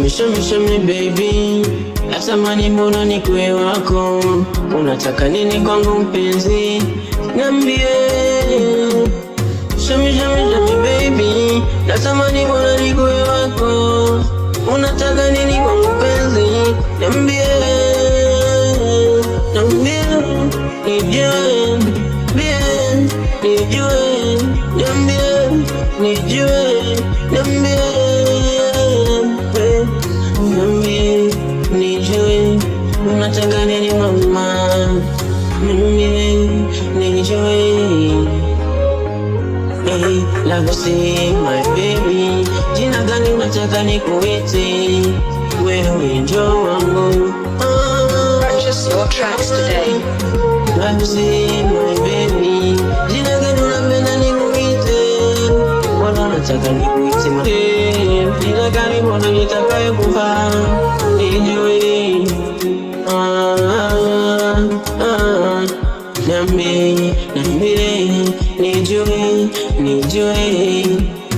show me baby, natamani mbona nikuwe wako. Unataka nini kwangu mpenzi, niambie. Show me baby, natamani mbona nikuwe wako. Unataka nini kwangu mpenzi, niambie. Nijue, unataka nini mama, nijue. Hey, love say my baby, jina gani unataka nikuite, wewe njoo wangu. Purchase your tracks today. Love say my baby, jina gani unapenda nikuite, mbona unataka nikuite ma jina gani mbona nitakaye kuvaa, nijue. Niambie, nijue.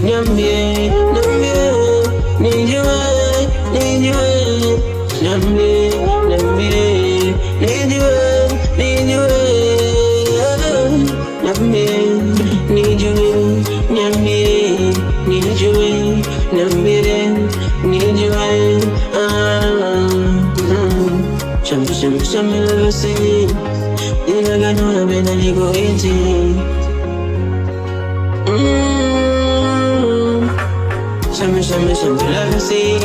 Niambie, show me love, say jina gani unapenda nikuite. Show me love, say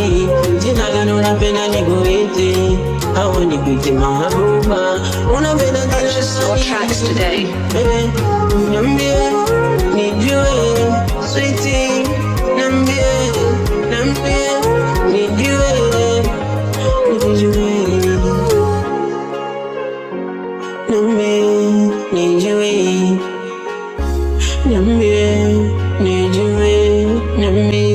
jina gani unapenda nikuite, au nikuite mahabuba. Unapenda purchase your tracks today. Niambie, nijue, sweetie. Niambie, nijue. Niambie,